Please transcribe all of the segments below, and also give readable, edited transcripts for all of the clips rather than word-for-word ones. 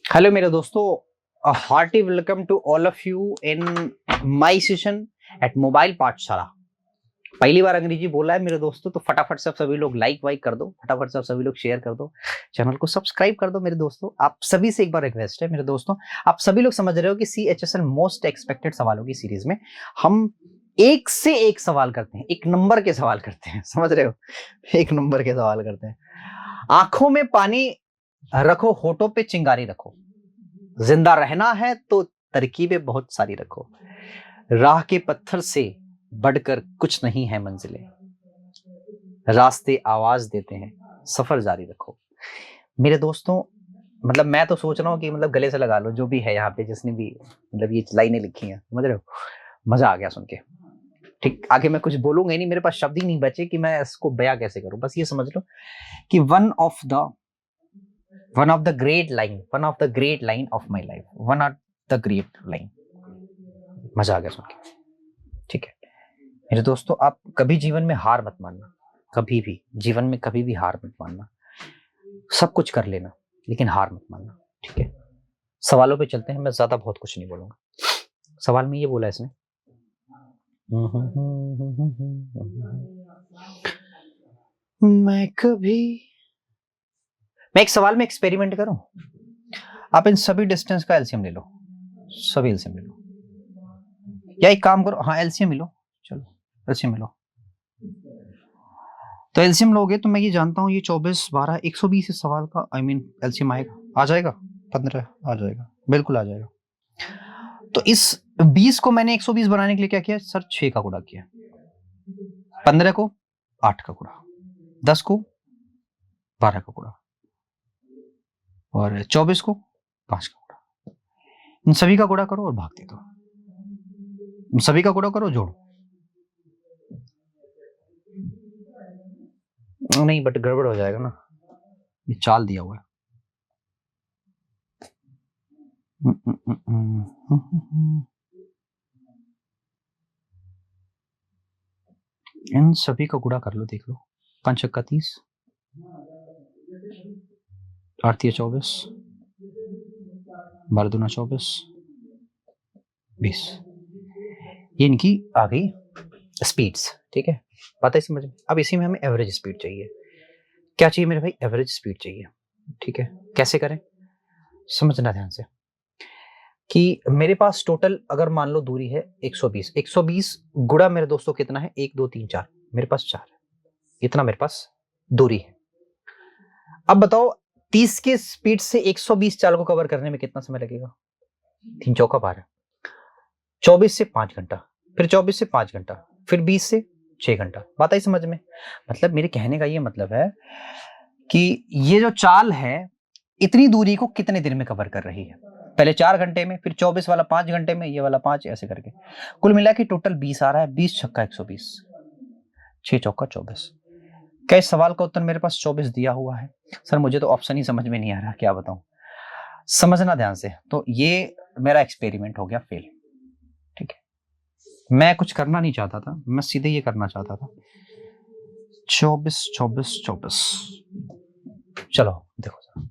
Hello मेरे दोस्तों, a hearty welcome to all of you in my session at mobile पाठशाला। पहली बार अंग्रेजी बोला है मेरे दोस्तों, तो फटाफट से आप सभी लोग लाइक वाइक कर दो, फटाफट से आप सभी लोग शेयर कर दो, चैनल को सब्सक्राइब कर दो। मेरे दोस्तों, आप सभी से एक बार रिक्वेस्ट है मेरे दोस्तों, आप सभी लोग समझ रहे हो कि CHSL मोस्ट एक्सपेक्टेड सवालों की सीरीज में हम एक से एक सवाल करते हैं, एक नंबर के सवाल करते हैं, समझ रहे हो, एक नंबर के सवाल करते हैं। आंखों में पानी रखो, होठों पे चिंगारी रखो, जिंदा रहना है तो तरकीबें बहुत सारी रखो, राह के पत्थर से बढ़कर कुछ नहीं है मंजिलें, रास्ते आवाज देते हैं, सफर जारी रखो। मेरे दोस्तों, मतलब मैं तो सोच रहा हूँ कि मतलब गले से लगा लो जो भी है यहाँ पे, जिसने भी मतलब ये लाइनें लिखी हैं, समझ रहे हो, मजा आ गया सुन के। ठीक, आगे मैं कुछ बोलूंगा ही नहीं, मेरे पास शब्द ही नहीं बचे कि मैं इसको बयां कैसे करूं। बस ये समझ लो कि one of the great line of my life, one of the great line। मजा आ गया सुन के। ठीक है मेरे दोस्तों, आप कभी जीवन में हार मत मानना, कभी भी जीवन में कभी भी हार मत मानना। सब कुछ कर लेना लेकिन हार मत मानना। ठीक है, सवालों पे चलते हैं। मैं ज्यादा बहुत कुछ नहीं बोलूंगा। सवाल में ये बोला इसने, मैं एक सवाल में एक्सपेरिमेंट करूं। आप इन सभी डिस्टेंस का एलसीएम ले लो, सभी एलसीएम ले लो, या एक काम करो, हाँ एलसीएम लो, चलो एलसीएम लो। तो एलसीएम लोगे तो मैं ये जानता हूँ, ये 24 12 120 इस सवाल का एलसीएम आ जाएगा 15 आ जाएगा, बिल्कुल आ जाएगा। तो इस 20 को मैंने 120 बनाने के लिए क्या किया सर, 6 का गुणा किया, 15 को 8 का गुणा, 10 को 12 का गुणा और 24 को 5 का गुणा। इन सभी का गुणा करो और भाग दे दो, इन सभी का गुणा करो, जोड़ो। नहीं बट गड़बड़ हो जाएगा ना, ये चाल दिया हुआ है। इन सभी का गुणा कर लो, देख लो, 5 का 30, 8 24, 12 दूना 24, 20। ये इनकी आ गई स्पीड्स। ठीक है, बात है समझ में। अब इसी में हमें एवरेज स्पीड चाहिए। क्या चाहिए मेरे भाई, एवरेज स्पीड चाहिए। ठीक है, कैसे करें समझना ध्यान से, कि मेरे पास टोटल अगर मान लो दूरी है 120, 120 गुणा मेरे दोस्तों कितना है, 1 2 3 4, मेरे पास 4 है, इतना मेरे पास दूरी है। अब बताओ 30 के स्पीड से 120 चाल को कवर करने में कितना समय लगेगा, 3 चौका 12, 24 से 5 घंटा, फिर 24 से 5 घंटा, फिर 20 से 6 घंटा। बात आई समझ में। मतलब मेरे कहने का ये मतलब है कि ये जो चाल है इतनी दूरी को कितने दिन में कवर कर रही है, पहले 4 घंटे में, फिर 24 वाला 5 घंटे में, ये वाला 5, ऐसे करके कुल मिला के टोटल 20 आ रहा है। 20 छक्का 120, 6 चौका 24। क्या इस सवाल का उत्तर मेरे पास 24 दिया हुआ है? सर मुझे तो ऑप्शन ही समझ में नहीं आ रहा, क्या बताऊं। समझना ध्यान से, तो ये मेरा एक्सपेरिमेंट हो गया फेल। ठीक है, मैं कुछ करना नहीं चाहता था, मैं सीधे ये करना चाहता था। 24 24 24, चलो देखो सर,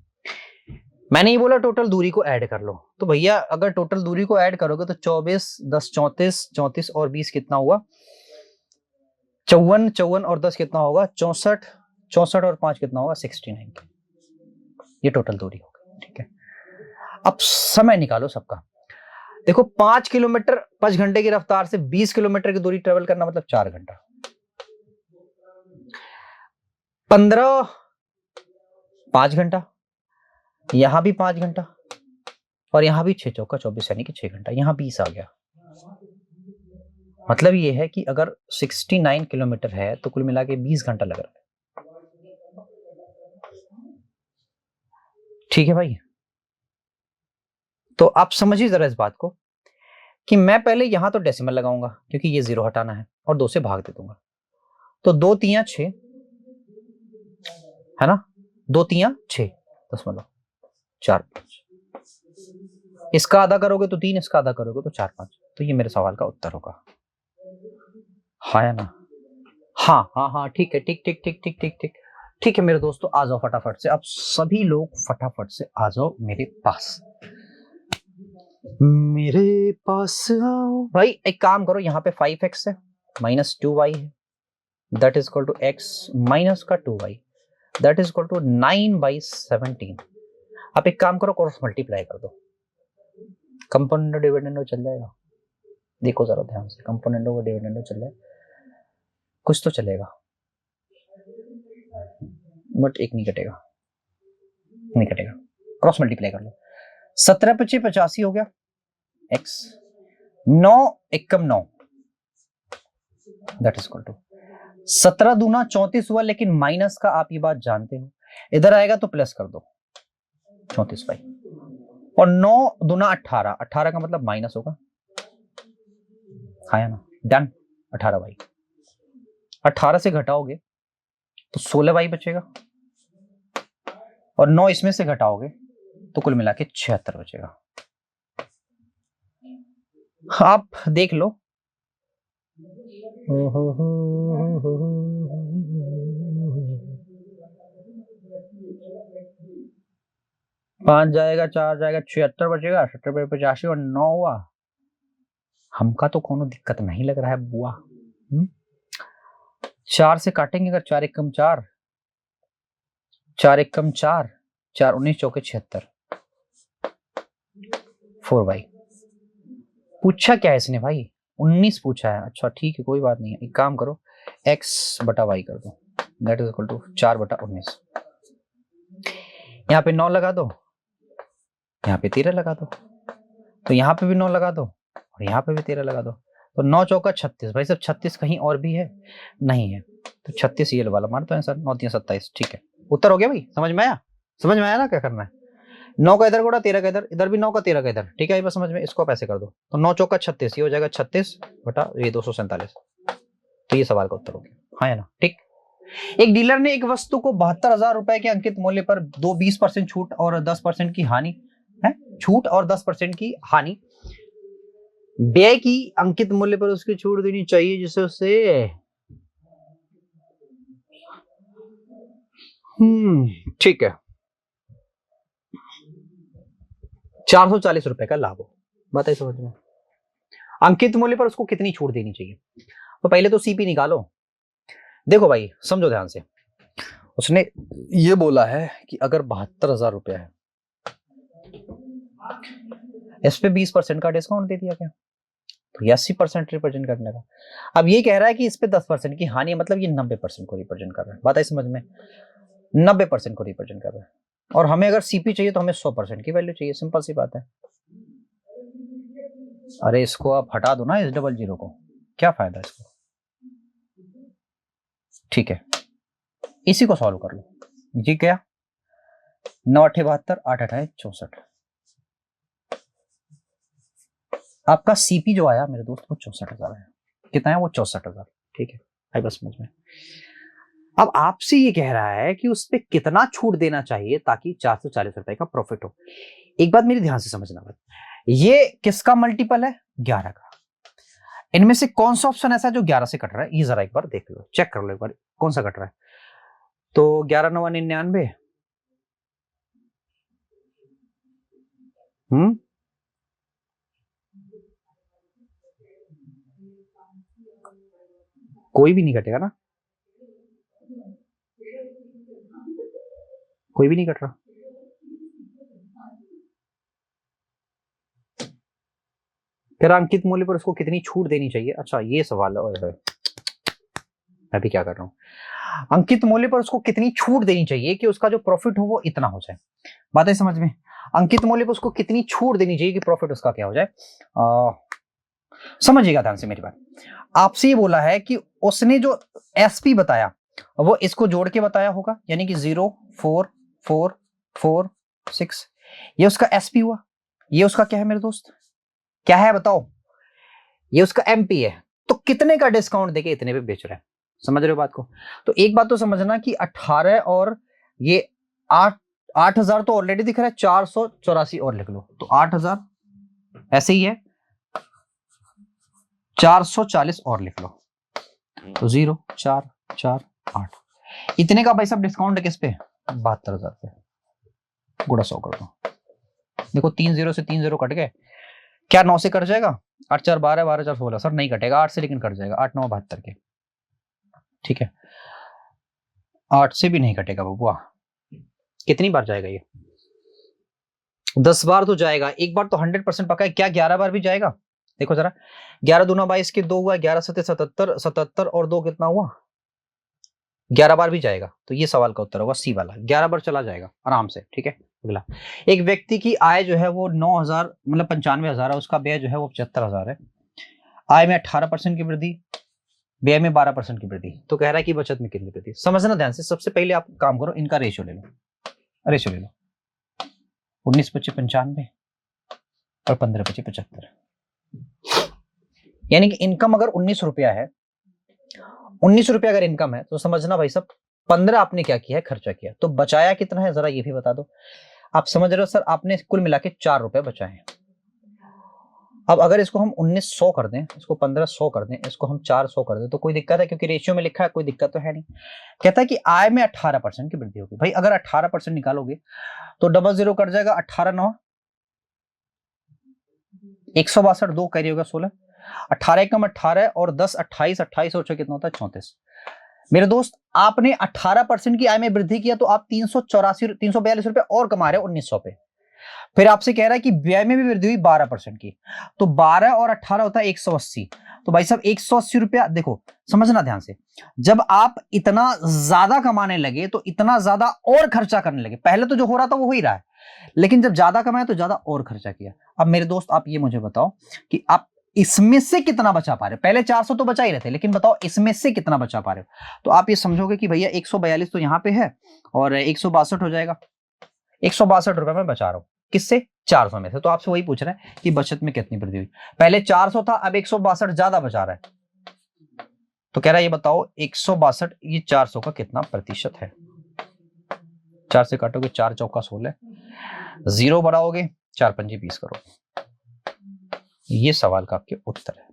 मैंने ये बोला टोटल दूरी को ऐड कर लो। तो भैया अगर टोटल दूरी को ऐड करोगे तो 24 10 34, 34 और 20 कितना हुआ, 54, 54 और 10 कितना होगा, 64, 64 और 5 कितना होगा, 69। ये टोटल दूरी होगी। ठीक है, अब समय निकालो सबका। देखो 5 किलोमीटर 5 घंटे की रफ्तार से 20 किलोमीटर की दूरी ट्रेवल करना मतलब 4 घंटा, 15 5 घंटा, यहां भी 5 घंटा और यहां भी 6 चौका 24 यानी कि 6 घंटा, यहां 20 आ गया। मतलब ये है कि अगर 69 किलोमीटर है तो कुल मिला के 20 घंटा लग रहा है। ठीक है भाई, तो आप समझिए जरा इस बात को कि मैं पहले यहां तो डेसिमल लगाऊंगा क्योंकि ये 0 हटाना है और 2 से भाग दे दूंगा। तो 2 3 6 है ना, 2 3 6 4 5, इसका आधा करोगे तो 3, इसका आधा करोगे तो 4 5। तो ये मेरे सवाल का उत्तर होगा, हाँ या ना? हाँ हाँ हाँ, ठीक है, ठीक ठीक ठीक ठीक ठीक ठीक ठीक है मेरे दोस्तों, आ जाओ फटाफट से, अब सभी लोग फटाफट से आ जाओ मेरे पास। मेरे पास आओ भाई, एक काम करो, यहाँ पे 5x है माइनस 2y है, that is equal to x minus का 2y, that is equal to 9/17। आप एक काम करो, क्रॉस मल्टीप्लाई कर दो, कंपोनेंट डिविडेंड चल जाएगा। देखो जरा ध्यान से, कंपोनेंट और डिविडेंड चल जाए, कुछ तो चलेगा, बट एक नहीं कटेगा, नहीं कटेगा। क्रॉस मल्टीप्लाई कर लो, 17×5 = 85 हो गया x, 9 Ekam 9, that is equal to 17 दूना 34 हुआ, लेकिन माइनस का आप ये बात जानते हो, इधर आएगा तो प्लस कर दो 34 भाई, और 9 दूना 18, 18 का मतलब माइनस होगा, आया ना, डन। 18 भाई, 18 से घटाओगे तो 16 भाई बचेगा, और 9 इसमें से घटाओगे तो कुल मिला के 76 बचेगा। आप देख लो, 5 जाएगा, 4 जाएगा, 76 बचेगा, 70×85 और 9 हुआ। हमका तो कोनो दिक्कत नहीं लग रहा है बुआ। 4 से काटेंगे अगर, 4 एकम 4, 4 एकम 4, 4 19 चौके 76, 4 भाई। पूछा क्या है इसने भाई, 19 पूछा है। अच्छा ठीक है, कोई बात नहीं है, एक काम करो, x/y कर दो, दैट इज इक्वल टू 4/19। यहाँ पे 9 लगा दो, यहाँ पे 13 लगा दो, तो यहाँ पे भी 9 लगा दो, और यहाँ पे भी 13 लगा दो, तो 9 चौका 36 भाई। सब 36 कहीं और भी है? नहीं है, तो 36 ये वाला मारते हैं सर, 9 3 27। ठीक है, उत्तर हो गया भाई, समझ में आया? समझ में आया ना क्या करना है? 9 का इधर गुणा, 13 का इधर, इधर भी 9 का 13 का इधर। ठीक है, बस समझ में, इसको आप ऐसे कर दो, तो 9 चौका 36, ये हो जाएगा 36 बटा ये 247। तो ये सवाल का उत्तर हो गया, हाँ है ना? ठीक। एक डीलर ने एक वस्तु को 72,000 रुपए के अंकित मूल्य पर 20% छूट और 10% की हानि है, छूट और 10% की हानि, व्यय की अंकित मूल्य पर उसकी छूट देनी चाहिए, जिससे उसे ठीक है 440 रुपए का लाभ हो। बताइए समझ में, अंकित मूल्य पर उसको कितनी छूट देनी चाहिए? तो पहले तो सीपी निकालो। देखो भाई समझो ध्यान से, उसने ये बोला है कि अगर 72,000 रुपया है, इस पे 20% का डिस्काउंट दे दिया गया, तो 80% रिप्रेजेंट करने का। अब ये कह रहा है कि इस पे 10% की हानि है, मतलब ये 90% को रिप्रेजेंट कर रहा है। बात आई समझ में? 90% को रिप्रेजेंट कर रहा है, और हमें अगर सीपी चाहिए तो हमें 100% की वैल्यू चाहिए, सिंपल सी बात है। अरे इसको आप हटा दो ना, S00 को, क्या फायदा इसको? ठीक है, इसी को सॉल्व कर लो। जी क्या, 9 8 72, 8 8 64, आपका सीपी जो आया मेरे दोस्त वो 64,000 है। कितना है वो? 64,000। ठीक है, आई बस समझ में। अब आपसे ये कह रहा है कि उस पर कितना छूट देना चाहिए ताकि 440 रुपए का प्रॉफिट हो। एक बात मेरी ध्यान से समझना, बात ये किसका मल्टीपल है? 11 का। इनमें से कौन सा ऑप्शन ऐसा है जो 11 से कट रहा है? ये जरा एक बार देख लो, चेक कर लो एक बार, कौन सा कट रहा है। तो 11 9 99, कोई भी नहीं कटेगा ना, कोई भी नहीं कट रहा। फिर अंकित मूल्य पर उसको कितनी छूट देनी चाहिए? अच्छा ये सवाल है, मैं भी क्या कर रहा हूं, अंकित मूल्य पर उसको कितनी छूट देनी चाहिए कि उसका जो प्रॉफिट हो वो इतना हो जाए। बात है समझ में? अंकित मूल्य पर उसको कितनी छूट देनी चाहिए कि प्रॉफिट उसका क्या हो जाए। समझिएगा ध्यान से मेरी बात, आपसे ये बोला है कि उसने जो एसपी बताया वो इसको जोड़ के बताया होगा, यानी कि 0 4 4 4 6, ये उसका एसपी हुआ। ये उसका क्या है मेरे दोस्त, क्या है बताओ? ये उसका एमपी है। तो कितने का डिस्काउंट देके इतने पे बेच रहा है? समझ रहे हो बात को? तो एक बात तो समझना कि 18 और ये 8,000 तो ऑलरेडी दिख रहा है, 484 और लिख लो, तो 8,000 ऐसे ही है, 440 और लिख लो, तो 0 4 4 8, इतने का भाई साहब डिस्काउंट है किस पे? 72,000 पे, गुड़ा 100 कर दो। देखो 3 0 से 3 0 कट गए, क्या 9 से कट जाएगा? 8 4 12, 12 4 16। सर नहीं कटेगा 8 से, लेकिन कट जाएगा 8 9 72 के। ठीक है, 8 से भी नहीं कटेगा बबुआ। कितनी बार जाएगा ये? 10 बार तो जाएगा। एक बार तो 100% पक्का है। क्या 11 बार भी जाएगा? देखो जरा, 11 दूना 22 के 2 हुआ, 11 सत्ते 77, 77 और 2 कितना हुआ? 11 बार भी जाएगा। तो ये सवाल का उत्तर होगा सी वाला, 11 बार चला जाएगा आराम से। ठीक है, अगला, एक व्यक्ति की आय जो है वो 9,000 मतलब 95,000 है, उसका व्यय जो है वो 75,000 है। आय में 18% की वृद्धि, व्यय में 12% की वृद्धि, तो कह रहा है कि बचत में कितनी वृद्धि? समझना ध्यान से। सबसे पहले आप काम करो, इनका रेशियो ले लो, रेशियो ले लो। 19 25 95 और 15 25 75, यानी कि इनकम अगर 19 रुपया है, 19 रुपया अगर इनकम है, तो समझना भाई साहब 15 आपने क्या किया है? खर्चा किया। तो बचाया कितना है जरा ये भी बता दो। आप समझ रहे हो सर, आपने कुल मिला के 4 रुपए बचाए हैं। अब अगर इसको हम 1900 कर दें, इसको 1500 कर दें, इसको हम 400 कर दें, तो कोई दिक्कत है? क्योंकि रेशियो में लिखा है, कोई दिक्कत तो है नहीं। कहता है कि आय में 18% की वृद्धि होगी। भाई अगर 18% निकालोगे तो डबल जीरो कट जाएगा, 18 9 162, 2 कैरी होगा 16, 18 एकम 18 और 10 28, 28 और 6 कितना होता है? 34। मेरे दोस्त, आपने 18% की आय में वृद्धि किया, तो आप 342 रुपए और कमा रहे हो 1900 पे। फिर आपसे कह रहा है कि व्यय में भी वृद्धि हुई 12% की, तो 12 और 18 होता है 180। तो भाई साहब 180 रुपया, देखो समझना ध्यान से, जब आप इतना ज्यादा कमाने लगे तो इतना ज्यादा और खर्चा करने लगे। पहले तो जो हो रहा था वो हो ही रहा है, लेकिन जब ज्यादा कमाया तो ज्यादा और खर्चा किया। अब मेरे दोस्त आप ये मुझे बताओ कि आप इसमें से कितना बचा पा रहे हो? पहले 400 तो बचा ही रहे थे, लेकिन बताओ इसमें से कितना बचा पा रहे हो? तो आप ये समझोगे कि भैया 142 तो यहां पे है और 162 हो जाएगा। 162 रुपए में बचा रहा हूं, किससे? 400 में से। तो आपसे वही पूछ रहे हैं कि बचत में कितनी वृद्धि हुई। पहले 400 था, अब 162 ज्यादा बचा रहा है। तो कह रहा है ये बताओ 162 ये 400 का कितना प्रतिशत है? 4 से काटोगे 4 चौका 16, 0 बढ़ाओगे 4 पंजे 20 करो। ये सवाल का आपके उत्तर है।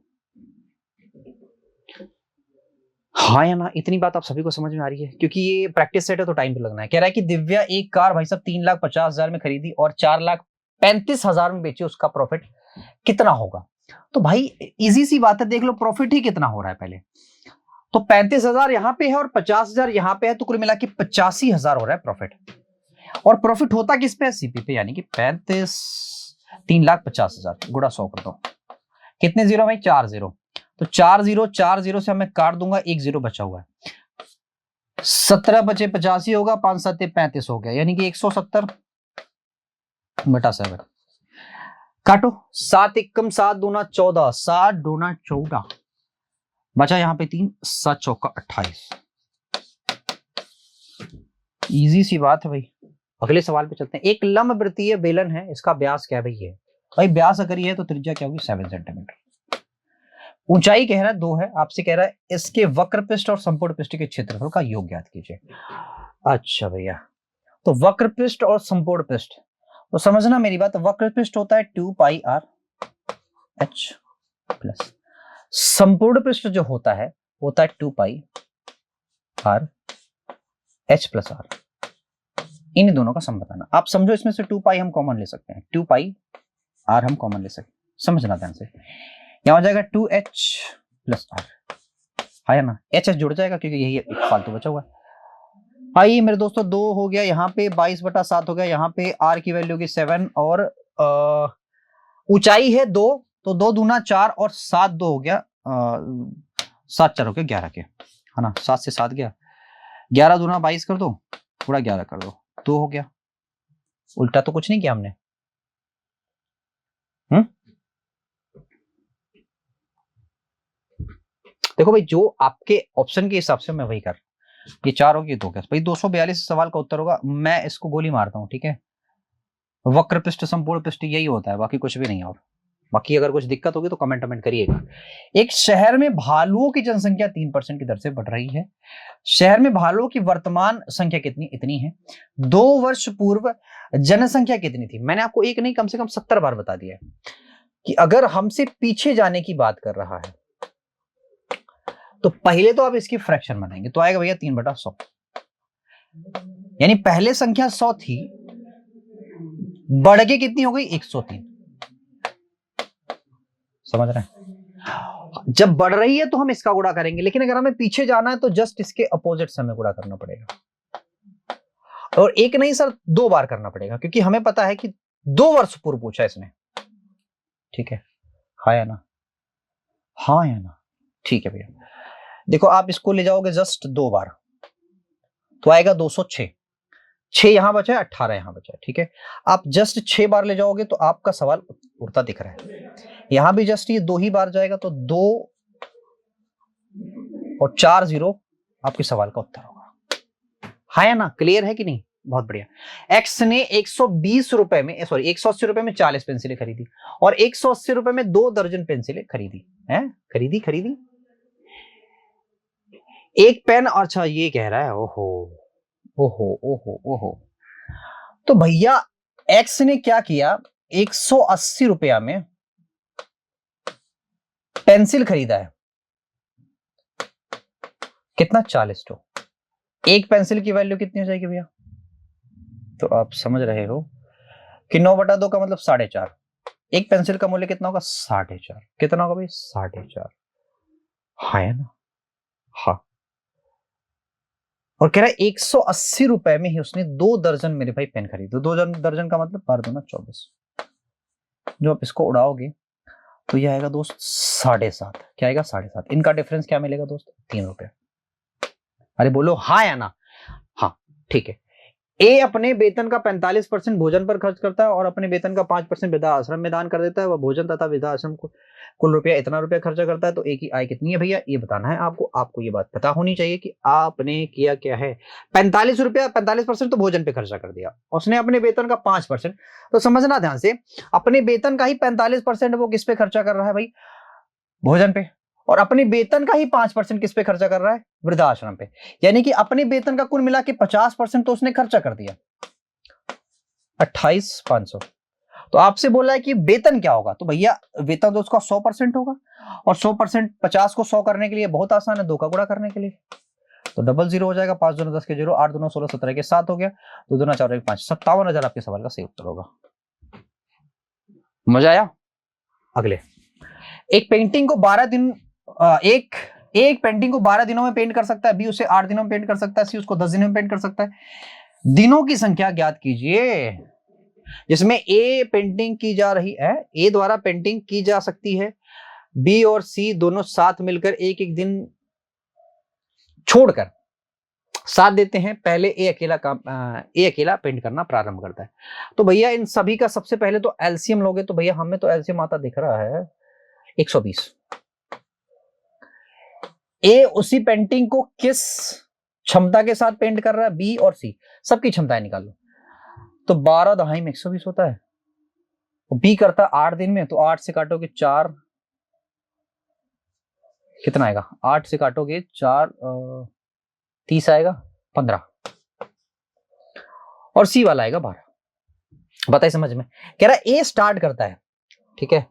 हाँ या ना? इतनी बात आप सभी को समझ में आ रही है? क्योंकि ये प्रैक्टिस सेट है तो टाइम पे लगना है। कह रहा है कि दिव्या एक कार भाई साहब 3,50,000 में खरीदी और 4,35,000 में बेची, उसका प्रॉफिट कितना होगा? तो भाई इजी सी बात है, देख लो प्रॉफिट ही कितना हो रहा है पहले। तो 35,000 यहां पे है और 50,000 यहां पे है, तो कुल मिला के 85,000 हो रहा है प्रॉफिट। और प्रॉफिट होता किस पे? सीपी पे, यानी कि 35 3,50,000 गुणा 100 कर दो। कितने जीरो भाई? 4 जीरो। तो 4 जीरो, 4 जीरो से मैं काट दूंगा, 1 जीरो बचा हुआ है। 17 बचे 85 होगा, 5 7 35 हो गया, यानी कि 170 बटा 7। काटो, 7 एकम 7 दूना 14, 7 दूना 14 बचा यहां पे 3, 7 चौका 28। इजी सी बात है भाई। अगले सवाल पे चलते हैं। एक लंबवृत्तीय बेलन है, इसका व्यास क्या है भाई? ये भाई व्यास अगर ये है तो त्रिज्या क्या होगी? 7 सेंटीमीटर। ऊंचाई कह रहा है 2 है, आपसे कह रहा है इसके वक्र पृष्ठ और संपूर्ण पृष्ठ के क्षेत्रफल का योग ज्ञात कीजिए। अच्छा भैया, तो वक्र पृष्ठ और संपूर्ण पृष्ठ, तो समझना मेरी बात, वक्र पृष्ठ होता है 2 पाई r h प्लस संपूर्ण पृष्ठ जो होता है है 2 पाई r h प्लस r। इन दोनों का सम बताना। आप समझो इसमें से 2 पाई हम कॉमन ले सकते हैं, 2 पाई r हम कॉमन ले सकते हैं। समझना ध्यान से, यहां हो जाएगा 2h प्लस r, है ना? h जुड़ जाएगा क्योंकि यही एक फालतू बचा हुआ है। आइए मेरे दोस्तों, 2 हो गया यहाँ पे, 22/7 हो गया यहाँ पे, r की वैल्यू होगी 7 और ऊंचाई है 2, तो 2 दूना 4 और 7 2 हो गया 7 4 हो गया 11 के, है ना? 7 से 7 गया, 11 दूना 22 कर दो, थोड़ा 11 कर दो, 2 हो गया। उल्टा तो कुछ नहीं किया हमने। देखो भाई, जो आपके ऑप्शन के हिसाब से मैं वही कर, ये 4 होगी 2 क्या भाई? 242 सवाल का उत्तर होगा। मैं इसको गोली मारता हूं, ठीक है? वक्र पृष्ठ संपूर्ण पृष्ठ यही होता है, बाकी कुछ भी नहीं है। और बाकी अगर कुछ दिक्कत होगी तो कमेंट करिएगा। एक शहर में भालुओं की जनसंख्या 3% की दर से बढ़ रही है। शहर में भालुओं की वर्तमान संख्या कितनी? इतनी है। 2 वर्ष पूर्व जनसंख्या कितनी थी? मैंने आपको एक नहीं कम से कम 70 बार बता दिया है कि अगर हमसे पीछे जाने की बात कर रहा है तो पहले तो आप इसकी फ्रैक्शन बनाएंगे, तो आएगा भैया 3/100, यानी पहले संख्या 100 थी, बढ़ के कितनी हो गई? 103। समझ रहे हैं? जब बढ़ रही है तो हम इसका गुणा करेंगे, लेकिन अगर हमें पीछे जाना है तो जस्ट इसके अपोजिट से हमें गुणा करना पड़ेगा। और एक नहीं सर, 2 बार करना पड़ेगा, क्योंकि हमें पता है कि 2 वर्ष पूर्व पूछा इसने। ठीक है, हाँ या ना? हाँ या ना? ठीक है भैया। देखो आप इसको ले जाओगे जस्ट 2 बार तो आएगा 206। 6 यहां बचा है, 18 यहां बचा है। ठीक है, आप जस्ट 6 बार ले जाओगे तो आपका सवाल उड़ता दिख रहा है। यहां भी जस्ट ये 2 ही बार जाएगा तो 2 और 4 0 आपके सवाल का उत्तर होगा। हाँ या ना? क्लियर है कि नहीं? बहुत बढ़िया। एक्स ने 120 रुपए में, सॉरी 180 रुपए में 40 पेंसिलें खरीदी और 180 रुपए में 2 दर्जन पेंसिलें खरीदी है। खरीदी एक पेन। अच्छा ये कह रहा है, ओहो ओहो ओहो ओहो। तो भैया एक्स ने क्या किया, 180 रुपया में पेंसिल खरीदा है। कितना? 40 टो। एक पेंसिल की वैल्यू कितनी हो जाएगी भैया? तो आप समझ रहे हो कि 9/2 का मतलब 4.5। एक पेंसिल का मूल्य कितना होगा? 4.5। कितना होगा भाई? 4.5। हाँ है ना? हाँ। और कह रहा है 180 रुपए में ही उसने 2 दर्जन मेरे भाई पेन खरीदे। 2 दर्जन का मतलब 12 दूना 24। जो आप इसको उड़ाओगे तो यह आएगा दोस्त 7.5। क्या आएगा? 7.5। इनका डिफरेंस क्या मिलेगा दोस्त? 3 रुपए। अरे बोलो हाँ या ना? हाँ ठीक है। ए अपने वेतन का 45% भोजन पर खर्च करता है और अपने वेतन का 5% वृद्धाश्रम में दान कर देता है। वह भोजन तथा वृद्धाश्रम को कुल रुपया इतना रुपया खर्चा करता है। तो ए की आय कितनी है भैया? ये बताना है आपको। आपको ये बात पता होनी चाहिए कि आपने किया क्या है। 45 रुपया, 45% तो भोजन पे खर्चा कर दिया। उसने अपने वेतन का 5%, तो समझना ध्यान से, अपने वेतन का ही 45% वो किस पे खर्चा कर रहा है भाई? भोजन पे। और अपने वेतन का ही 5% किस पे खर्चा कर रहा है? वृद्धाश्रम पे। यानी कि अपने वेतन का कुल मिला के 50% तो उसने खर्चा कर दिया, 28,500। तो आपसे बोला है कि वेतन क्या होगा, तो भैया वेतन तो उसका 100% होगा। और 100% 50 को 100 करने के लिए बहुत आसान है, 2 का गुणा करने के लिए। तो 00 हो जाएगा। 5 दूना 10 के 0, 8 दूना 16, 17 के 7 हो गया। 2 दूना 4 1 5, 57,000 आपके सवाल का सही उत्तर होगा। मजा आया? अगले, एक पेंटिंग को 12 दिन एक पेंटिंग को 12 दिनों में पेंट कर सकता है। बी उसे 8 दिनों में पेंट कर सकता है। सी उसको 10 दिनों में पेंट कर सकता है। दिनों की संख्या ज्ञात कीजिए जिसमें ए पेंटिंग की जा रही है, ए द्वारा पेंटिंग की जा सकती है। बी और सी दोनों साथ मिलकर एक एक दिन छोड़कर साथ देते हैं। पहले ए अकेला पेंट करना प्रारंभ करता है। तो भैया इन सभी का सबसे पहले तो एलसीएम लोगे तो भैया हमें तो एलसीएम आता दिख रहा है 120। ए उसी पेंटिंग को किस क्षमता के साथ पेंट कर रहा है? बी और सी सबकी क्षमताएं निकाल लो। तो 12 दहाई में 120 होता है। बी करता है 8 दिन में, तो 8 से काटोगे 4, कितना आएगा? 8 से काटोगे 4 30 आएगा 15। और सी वाला आएगा 12। बताइए समझ में? कह रहा है ए स्टार्ट करता है, ठीक है,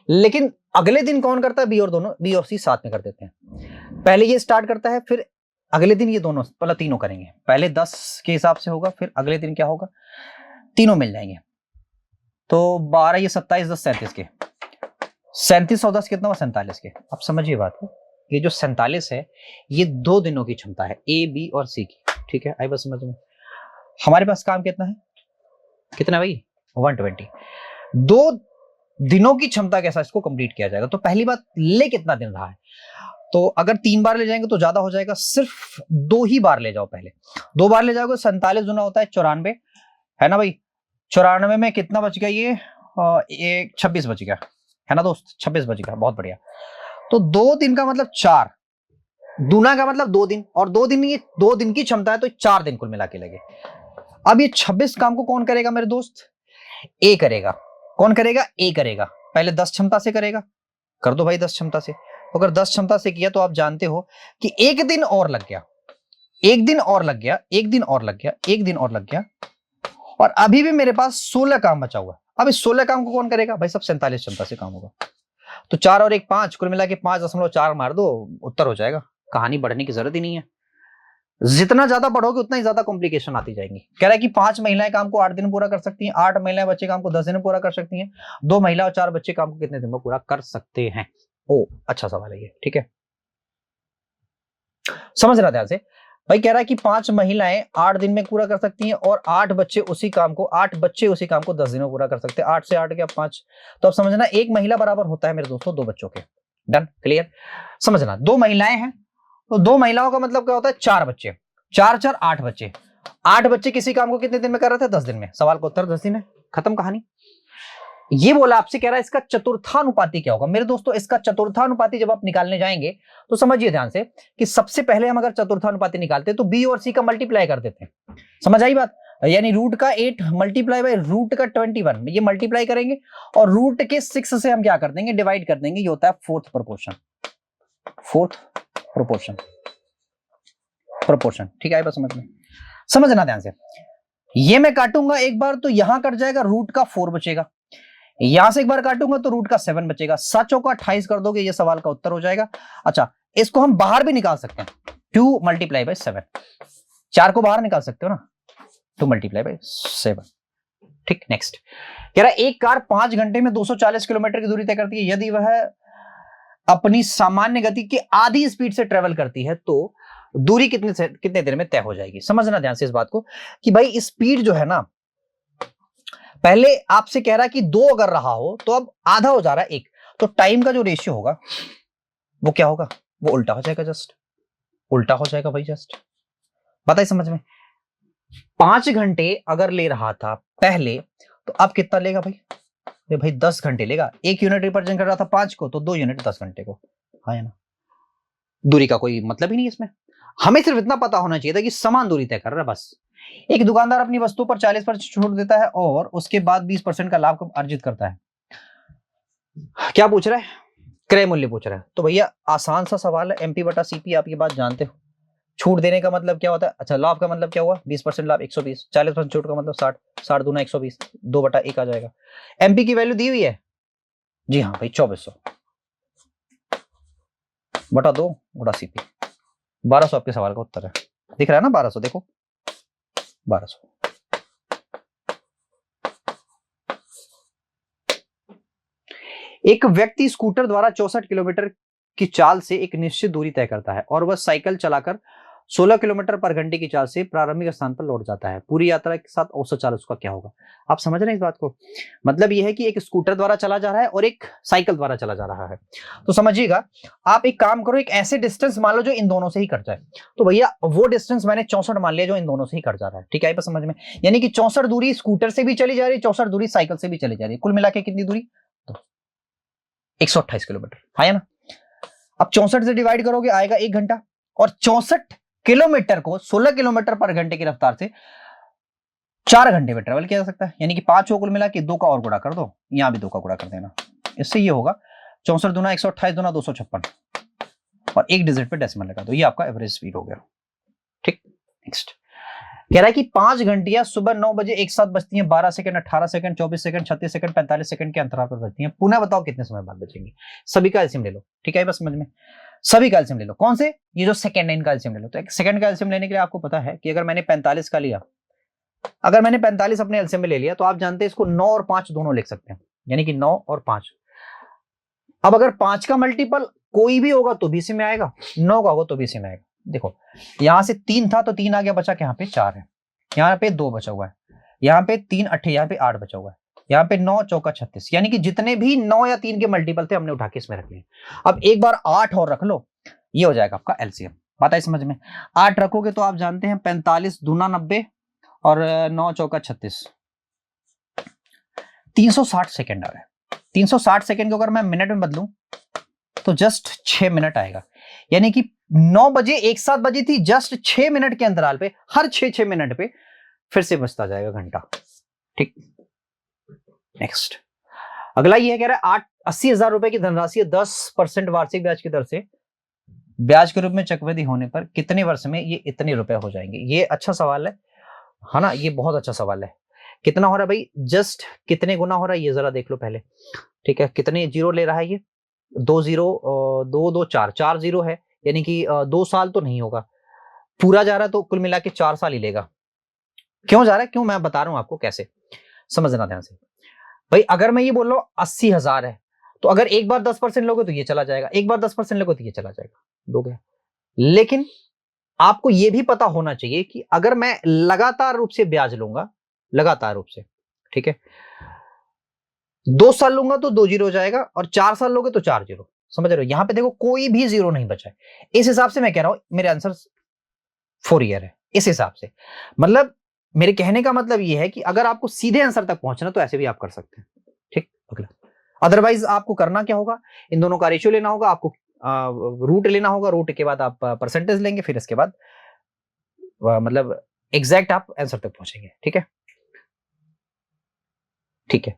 लेकिन अगले दिन कौन करता है? बी और सी साथ में कर देते हैं। पहले ये स्टार्ट करता है, फिर अगले दिन ये दोनों, पहले तीनों करेंगे। पहले 10 के हिसाब से होगा, फिर अगले दिन क्या होगा? तीनों मिल जाएंगे। तो 12 ये 27 10 37 के 37 और 10 कितना हुआ? 47 के। अब समझिए बात को, ये जो 47 है ये 2 दिनों की क्षमता है, ए बी और सी की। ठीक है, आई बस समझ में। हमारे पास काम कितना है? कितना भाई? 120। 2 दिनों की क्षमता के साथ इसको कंप्लीट किया जाएगा। तो पहली बात, ले कितना दिन रहा है? तो अगर 3 बार ले जाएंगे तो ज्यादा हो जाएगा, सिर्फ 2 ही बार ले जाओ। पहले 2 बार ले जाओगे, 47 गुना होता है 94, है ना भाई? 94 में कितना बच गया? ये 26 बच गया, है ना दोस्त? 26 बच गया, बहुत बढ़िया। तो 2 दिन का मतलब 4, दूना का मतलब 2 दिन, और 2 दिन, ये 2 दिन की क्षमता है तो 4 दिन कुल मिला के लगे। अब ये 26 काम को कौन करेगा मेरे दोस्त? ए करेगा। कौन करेगा? ए करेगा। पहले 10 क्षमता से करेगा, कर दो भाई 10 क्षमता से। अगर 10 क्षमता से किया तो आप जानते हो कि 1 दिन और लग गया, 1 दिन और लग गया, 1 दिन और लग गया, 1 दिन और लग गया, और अभी भी मेरे पास 16 काम बचा हुआ। अब इस 16 काम को कौन करेगा भाई? सब 47 क्षमता से काम होगा। तो 4 और 1 5, कुल मिला के 5.4 मार दो, उत्तर हो जाएगा। कहानी बढ़ने की जरूरत ही नहीं है। जितना ज्यादा पढ़ोगे उतना ही ज्यादा कॉम्प्लिकेशन आती जाएंगी। कह रहा है कि 5 महिलाएं काम को 8 दिन में पूरा कर सकती हैं, 8 महिलाएं बच्चे काम को 10 दिन में पूरा कर सकती हैं, 2 महिला और 4 बच्चे काम को कितने दिन में पूरा कर सकते हैं। ओ अच्छा सवाल है ये, ठीक है, समझ रहा ध्यान से। भाई कह रहा है कि 5 महिलाएं 8 दिन में पूरा कर सकती हैं और 8 बच्चे उसी काम को 10 दिन में पूरा कर सकते हैं। 8 से 8 क्या 5, तो अब समझना एक महिला बराबर होता है मेरे दोस्तों 2 बच्चों के। Done, clear. समझना 2 महिलाएं हैं तो 2 महिलाओं का मतलब क्या होता है 4 बच्चे, 4 4 8 बच्चे। 8 बच्चे किसी काम को कितने दिन में कर रहे थे 10 दिन में। सवाल का उत्तर 10 दिन है, खत्म कहानी। ये बोला आपसे, कह रहा है इसका चतुर्थानुपाती क्या होगा। मेरे दोस्तों इसका चतुर्थानुपाती जब आप निकालने जाएंगे तो समझिए ध्यान से कि सबसे पहले हम अगर चतुर्थानुपाती निकालते हैं तो बी और सी का मल्टीप्लाई कर देते हैं। समझ आई बात, यानी रूट का 8 मल्टीप्लाई बाय रूट का 21, ये मल्टीप्लाई करेंगे और रूट के 6 से हम क्या कर देंगे डिवाइड कर देंगे। ये होता है फोर्थ प्रोपोर्शन, ठीक है बस समझ में, समझना ध्यान से। ये मैं काटूंगा एक बार तो यहां कट जाएगा, रूट का 4 बचेगा, यहां से एक बार काटूंगा तो रूट का 7 बचेगा। 7 का 28 कर दोगे, ये सवाल का उत्तर हो जाएगा। अच्छा इसको हम बाहर भी निकाल सकते हैं, 2 मल्टीप्लाई बाय 7, 4 को बाहर निकाल सकते हो ना, 2 मल्टीप्लाई बाय 7। ठीक, नेक्स्ट कह रहा है एक कार 5 घंटे में 240 किलोमीटर की दूरी तय करती है। यदि वह अपनी सामान्य गति की आधी स्पीड से ट्रेवल करती है तो दूरी कितने देर में तय हो जाएगी। समझना ध्यान से इस बात को कि भाई स्पीड जो है ना, पहले आपसे कह रहा है कि 2 अगर रहा हो तो अब आधा हो जा रहा है 1, तो टाइम का जो रेशियो होगा वो क्या होगा, वो उल्टा हो जाएगा, जस्ट उल्टा हो जाएगा भाई, जस्ट बताइए समझ में। 5 घंटे अगर ले रहा था पहले तो अब कितना लेगा भाई, ये भाई 10 घंटे लेगा। 1 यूनिट रिप्रेजेंट कर रहा था 5 को, तो 2 यूनिट 10 घंटे को, हाँ ना। दूरी का कोई मतलब ही नहीं इसमें, हमें सिर्फ इतना पता होना चाहिए था कि समान दूरी तय कर रहा है बस। एक दुकानदार अपनी वस्तु पर 40% छूट देता है और उसके बाद 20% का लाभ अर्जित करता है। क्या पूछ रहा है, क्रय मूल्य पूछ रहा है। तो भैया आसान सा सवाल है, एमपी बटा सीपी आप ये बात जानते हो। छूट देने का मतलब क्या होता है, अच्छा लाभ का मतलब क्या हुआ 20% लाभ 120, 40% छूट का मतलब 60, 60 दूना 120, 2/1 आ जाएगा। एमपी की वैल्यू दी हुई है, जी हाँ भाई 2400 बटा 2 गुणा सीपी, 1200 आपके सवाल का उत्तर है। दिख रहा है ना 1200, देखो 1200। एक व्यक्ति स्कूटर द्वारा 64 किलोमीटर की चाल से एक निश्चित दूरी तय करता है और वह साइकिल चलाकर 16 किलोमीटर पर घंटे की चाल से प्रारंभिक स्थान पर लौट जाता है। पूरी यात्रा के साथ औसत चाल उसका क्या होगा। आप समझ रहे हैं इस बात को, मतलब यह है कि एक स्कूटर द्वारा चला जा रहा है और एक साइकिल द्वारा चला जा रहा है। तो समझिएगा, आप एक काम करो, एक ऐसे डिस्टेंस मान लो जो इन दोनों से ही कट जाए। तो भैया वो डिस्टेंस मैंने 64 मान लिया जो इन दोनों से ही कट जा रहा है। ठीक है समझ में, यानी कि 64 दूरी स्कूटर से भी चली जा रही है, 64 दूरी साइकिल से भी चली जा रही है, कुल मिला के कितनी दूरी 128 किलोमीटर, है ना। अब 64 से डिवाइड करोगे आएगा 1 घंटा, और 64 किलोमीटर को 16 किलोमीटर पर घंटे की रफ्तार से 4 घंटे में ट्रेवल किया जा सकता है। यानी कि 5 को कुल मिला के 2 का और गुणा कर दो, यहां भी 2 का गुणा कर देना, इससे ये होगा 64 दूना 128 दूना 256 और 1 डिजिट पे डेसिमल लगा दो, ये आपका एवरेज स्पीड हो गया। ठीक, नेक्स्ट कह रहा है कि 5 घंटियां सुबह 9 बजे एक साथ बजती हैं, 12 second 18 second 24 second 36 second 45 second के अंतराल पर बजती हैं। पुनः बताओ कितने समय बाद बजेंगी। सभी का एलसीएम ले लो, ठीक है बस समझ में, सभी का एलसीएम ले लो। कौन से, ये जो सेकंड है इनका एलसीएम ले लो। तो एक सेकंड का एलसीएम लेने के लिए आपको पता है कि अगर मैंने 45 का लिया, अगर मैंने 45 अपने एलसीएम में ले लिया तो आप जानते हैं इसको 9 और 5 दोनों लिख सकते हैं, यानी कि 9 और 5। अब अगर 5 का मल्टीपल कोई भी होगा तो भी इसी में आएगा, 9 का होगा तो भी इसी में आएगा। देखो यहां से 3 था तो 3 आ गया, बचा के यहाँ पे 4 है, यहाँ पे 2 बचा हुआ है, यहाँ पे 3 8 यहाँ पे 8 बचा हुआ है, यहाँ पे 9 चौका 36, यानी कि जितने भी 9 या 3 के मल्टीपल थे हमने उठा के इसमें रख लिए। अब एक बार 8 और रख लो, ये हो जाएगा आपका एलसीएम। बात आई समझ में। 8 रखोगे तो आप जानते हैं 45 दूना 90 और 9 चौका 36, 360 सेकेंड आ रहा है। 360 सेकेंड को अगर मैं मिनट में बदलूं तो जस्ट 6 मिनट आएगा, यानी कि 9 बजे एक साथ बजी थी, जस्ट 6 मिनट के अंतराल पे हर 6 मिनट पे फिर से बजता जाएगा घंटा। ठीक, नेक्स्ट अगला ये कह रहा है 80,000 रुपए की धनराशि 10% वार्षिक ब्याज की दर से ब्याज के रूप में चक्रवृद्धि होने पर कितने वर्ष में ये इतने रुपए हो जाएंगे। ये अच्छा सवाल है ना, ये बहुत अच्छा सवाल है। कितना हो रहा है भाई, जस्ट कितने गुना हो रहा है ये जरा देख लो पहले। ठीक है, कितने जीरो ले रहा है ये, 2 0 2 2 4 4 जीरो है, यानी कि 2 साल तो नहीं होगा, पूरा जा रहा है तो कुल मिला के 4 साल ही लेगा। क्यों जा रहा है, क्यों, मैं बता रहा हूं आपको कैसे, समझना ध्यान से। भाई अगर मैं ये बोल रहा हूं 80,000 है, तो अगर एक बार 10% लोगे तो ये चला जाएगा, एक बार 10% लोगे तो ये चला जाएगा, दो गया। लेकिन आपको ये भी पता होना चाहिए कि अगर मैं लगातार रूप से ब्याज लूंगा, लगातार रूप से, ठीक है, 2 साल लूंगा तो 2 जीरो हो जाएगा, और 4 साल लोगे तो 4 जीरो। समझ रहे हो, यहां पे देखो कोई भी जीरो नहीं बचा है। इस हिसाब से मैं कह रहा हूं मेरे आंसर 4 ईयर है, इस हिसाब से। मतलब मेरे कहने का मतलब यह है कि अगर आपको सीधे आंसर तक पहुंचना तो ऐसे भी आप कर सकते हैं। ठीक, अगला। अदरवाइज आपको करना क्या होगा, इन दोनों का रेशियो लेना होगा, आपको रूट लेना होगा, रूट के बाद आप परसेंटेज लेंगे, फिर इसके बाद मतलब एग्जैक्ट आप आंसर तक पहुंचेंगे। ठीक है, ठीक है।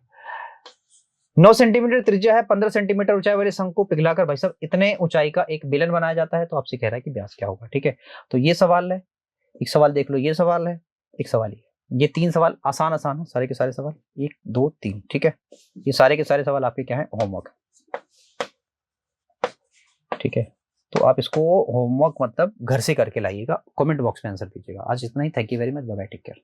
9 सेंटीमीटर त्रिज्या है, 15 सेंटीमीटर ऊंचाई वाले शंख को पिघलाकर भाई साहब इतने ऊंचाई का एक बेलन बनाया जाता है, तो आपसे कह रहा है कि व्यास क्या होगा। ठीक है, तो ये सवाल है, एक सवाल देख लो, ये सवाल है, एक सवाल ये 3 सवाल आसान आसान है, सारे के सारे सवाल 1 2 3। ठीक है, ये सारे के सारे सवाल आपके क्या है, होमवर्क। ठीक है, तो आप इसको होमवर्क मतलब घर से करके लाइएगा, कमेंट बॉक्स में आंसर दीजिएगा। आज इतना ही, thank you very much, bye bye, take care.